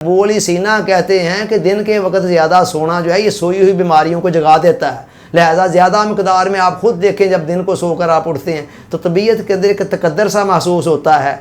बोली सीना कहते हैं कि दिन के वक्त ज़्यादा सोना जो है ये सोई हुई बीमारियों को जगा देता है। लिहाजा ज़्यादा मकदार में आप खुद देखें, जब दिन को सोकर आप उठते हैं तो तबीयत के अंदर एक तकद्दर सा महसूस होता है।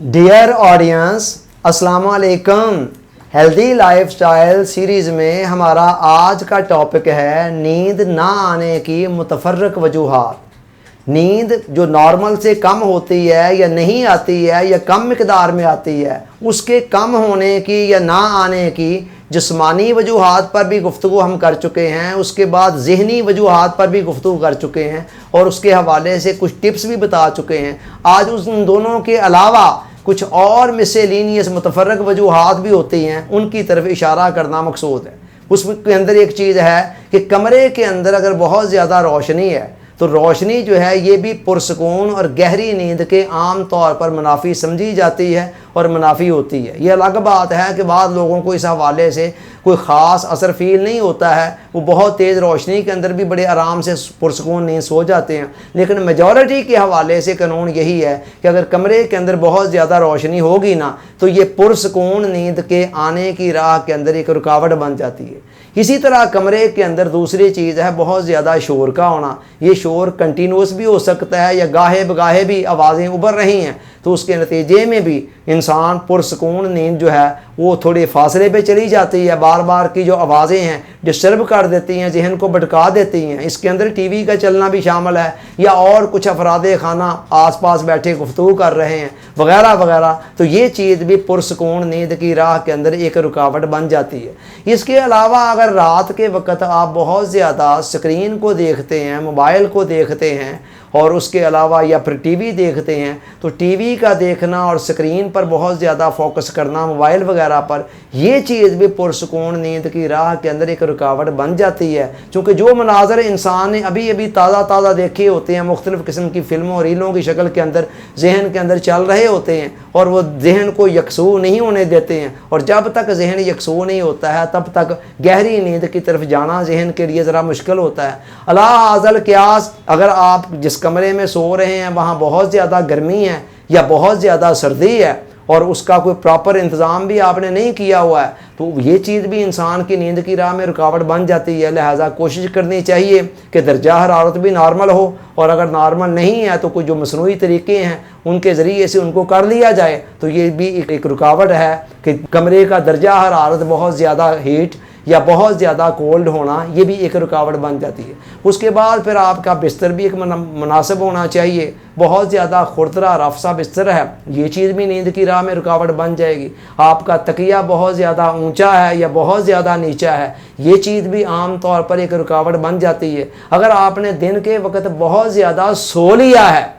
डियर ऑडियंस, अस्सलाम वालेकुम। हेल्दी लाइफस्टाइल सीरीज़ में हमारा आज का टॉपिक है नींद ना आने की मुतफर्रक वजूहात। नींद जो नॉर्मल से कम होती है या नहीं आती है या कम मिकदार में आती है, उसके कम होने की या ना आने की जिस्मानी वजूहात पर भी गुफ्तगू हम कर चुके हैं। उसके बाद ज़हनी वजूहात पर भी गुफ्तगू कर चुके हैं और उसके हवाले से कुछ टिप्स भी बता चुके हैं। आज उन दोनों के अलावा कुछ और मिसलेनियस मुतफर्रक वजूहात भी होती हैं, उनकी तरफ इशारा करना मकसूद है। उसके अंदर एक चीज़ है कि कमरे के अंदर अगर बहुत ज़्यादा रोशनी है तो रोशनी जो है ये भी पुरसकून और गहरी नींद के आम तौर पर मुनाफी समझी जाती है और मुनाफी होती है। ये अलग बात है कि बाद लोगों को इस हवाले से कोई ख़ास असर फील नहीं होता है, वो बहुत तेज़ रोशनी के अंदर भी बड़े आराम से पुरसकून नींद सो जाते हैं। लेकिन मेजॉरिटी के हवाले से कानून यही है कि अगर कमरे के अंदर बहुत ज़्यादा रोशनी होगी ना तो ये पुरसकून नींद के आने की राह के अंदर एक रुकावट बन जाती है। इसी तरह कमरे के अंदर दूसरी चीज़ है बहुत ज़्यादा शोर का होना। ये शोर कंटिन्यूस भी हो सकता है या गाहे बगाहे भी आवाज़ें उभर रही हैं, तो उसके नतीजे में भी इंसान पुरसकून नींद जो है वो थोड़े फासले पे चली जाती है। बार बार की जो आवाज़ें हैं डिस्टर्ब कर देती हैं, जहन को भटका देती हैं। इसके अंदर टीवी का चलना भी शामिल है या और कुछ अफराद खाना आसपास बैठे गुफ्तगू कर रहे हैं वगैरह वगैरह, तो ये चीज़ भी पुरसकून नींद की राह के अंदर एक रुकावट बन जाती है। इसके अलावा अगर रात के वक्त आप बहुत ज़्यादा स्क्रीन को देखते हैं, मोबाइल को देखते हैं और उसके अलावा या फिर टीवी देखते हैं, तो टीवी का देखना और स्क्रीन पर बहुत ज़्यादा फोकस करना मोबाइल वगैरह पर, ये चीज़ भी पुरसकून नींद की राह के अंदर एक रुकावट बन जाती है। क्योंकि जो मनाजर इंसान ने अभी अभी ताज़ा देखे होते हैं मुख्तलिफ़ किस्म की फ़िल्मों और रीलों की शक्ल के अंदर जहन के अंदर चल रहे होते हैं और वो जहन को यकसू नहीं होने देते हैं, और जब तक जहन यकसू नहीं होता है तब तक गहरी नींद की तरफ जाना जहन के लिए ज़रा मुश्किल होता है। अला हाज़ल क़यास, अगर आप जिस कमरे में सो रहे हैं वहाँ बहुत ज़्यादा गर्मी है या बहुत ज़्यादा सर्दी है और उसका कोई प्रॉपर इंतज़ाम भी आपने नहीं किया हुआ है, तो ये चीज़ भी इंसान की नींद की राह में रुकावट बन जाती है। लिहाजा कोशिश करनी चाहिए कि दर्जा हरारत भी नॉर्मल हो, और अगर नॉर्मल नहीं है तो कुछ जो मसनूई तरीके हैं उनके ज़रिए से उनको कर लिया जाए, तो ये भी एक रुकावट है कि कमरे का दर्जा हरारत बहुत ज़्यादा हीट या बहुत ज़्यादा कोल्ड होना, ये भी एक रुकावट बन जाती है। उसके बाद फिर आपका बिस्तर भी एक मुनासिब होना चाहिए। बहुत ज़्यादा खुरदरा रफ सा बिस्तर है, ये चीज़ भी नींद की राह में रुकावट बन जाएगी। आपका तकिया बहुत ज़्यादा ऊंचा है या बहुत ज़्यादा नीचा है, ये चीज़ भी आम तौर पर एक रुकावट बन जाती है। अगर आपने दिन के वक्त बहुत ज़्यादा सो लिया है,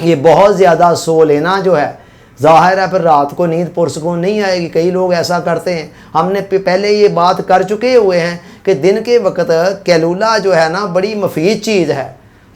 ये बहुत ज़्यादा सो लेना जो है ज़ाहिर है फिर रात को नींद पुरसकून नहीं आएगी। कई लोग ऐसा करते हैं, हमने पहले ये बात कर चुके हुए हैं कि दिन के वक्त कैलूला जो है ना बड़ी मुफीद चीज़ है,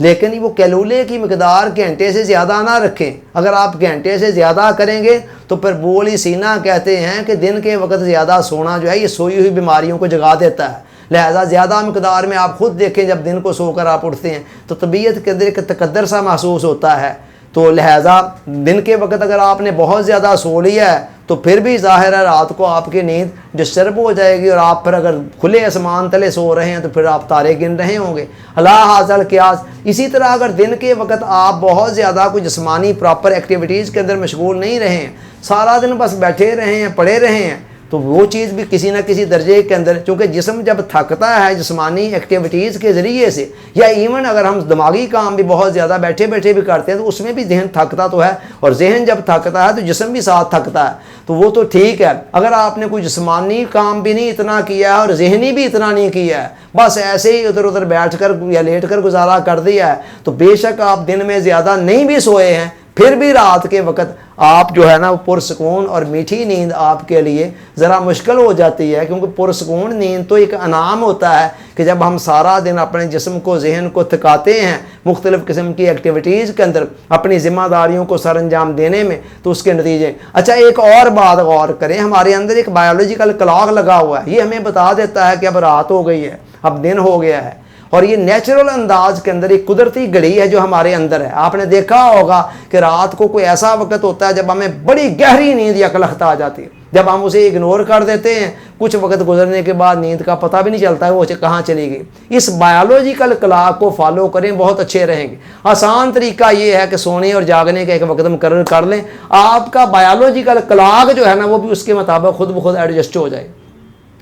लेकिन वो कैलूले की मकदार घंटे से ज़्यादा ना रखें। अगर आप घंटे से ज़्यादा करेंगे तो फिर बोली सीना कहते हैं कि दिन के वक्त ज़्यादा सोना जो है ये सोई हुई बीमारियों को जगा देता है। लिहाजा ज़्यादा मकदार में आप खुद देखें, जब दिन को सोकर आप उठते हैं तो तबीयत के अंदर एक तकद्दर सा महसूस होता है। तो लिहाजा दिन के वक्त अगर आपने बहुत ज़्यादा सो लिया है तो फिर भी ज़ाहिर है रात को आपकी नींद डिस्टर्ब हो जाएगी, और आप फिर अगर खुले आसमान तले सो रहे हैं तो फिर आप तारे गिन रहे होंगे। अला हाज़ल क़यास। इसी तरह अगर दिन के वक्त आप बहुत ज़्यादा कोई जिस्मानी प्रॉपर एक्टिविटीज़ के अंदर मशगूल नहीं रहे हैं, सारा दिन बस बैठे रहे हैं, पड़े रहे हैं, तो वो चीज़ भी किसी न किसी दर्जे के अंदर, चूँकि जिस्म जब थकता है जिस्मानी एक्टिविटीज़ के ज़रिए से, या इवन अगर हम दिमागी काम भी बहुत ज़्यादा बैठे बैठे भी करते हैं तो उसमें भी जहन थकता तो है, और जहन जब थकता है तो जिस्म भी साथ थकता है, तो वो तो ठीक है। अगर आपने कोई जिस्मानी काम भी नहीं इतना किया है और जहनी भी इतना नहीं किया है, बस ऐसे ही उधर उधर बैठ कर या लेट कर गुजारा कर दिया है, तो बेशक आप दिन में ज़्यादा नहीं भी सोए हैं, फिर भी रात के वक्त आप जो है ना पुरसकून और मीठी नींद आपके लिए ज़रा मुश्किल हो जाती है। क्योंकि पुरसकून नींद तो एक अनाम होता है کہ جب ہم سارا دن اپنے جسم کو ذہن کو تھکاتے ہیں مختلف قسم کی ایکٹیویٹیز کے اندر اپنی ذمہ داریوں کو سر انجام دینے میں، تو اس کے نتیجے اچھا ایک اور بات غور کریں، ہمارے اندر ایک بایولوجیکل کلاک لگا ہوا ہے، یہ ہمیں بتا دیتا ہے کہ اب رات ہو گئی ہے، اب دن ہو گیا ہے، اور یہ نیچرل انداز کے اندر ایک قدرتی گھڑی ہے جو ہمارے اندر ہے۔ آپ نے دیکھا ہوگا کہ رات کو کوئی ایسا وقت ہوتا ہے جب ہمیں بڑی گہری نیند یا کلخت آ جاتی ہے، جب ہم اسے اگنور کر دیتے ہیں کچھ وقت گزرنے کے بعد نیند کا پتہ بھی نہیں چلتا ہے وہ کہاں چلی گئی۔ اس بایولوجیکل کلاک کو فالو کریں، بہت اچھے رہیں گے۔ آسان طریقہ یہ ہے کہ سونے اور جاگنے کا ایک وقت مقرر کر لیں، آپ کا بایولوجیکل کلاک جو ہے نا وہ بھی اس کے مطابق خود بخود ایڈجسٹ ہو جائے۔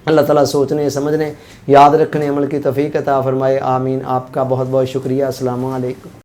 اللہ تعالیٰ سوچنے سمجھنے یاد رکھنے عمل کی توفیق عطا فرمائے، آمین۔ آپ کا بہت بہت شکریہ، السلام علیکم۔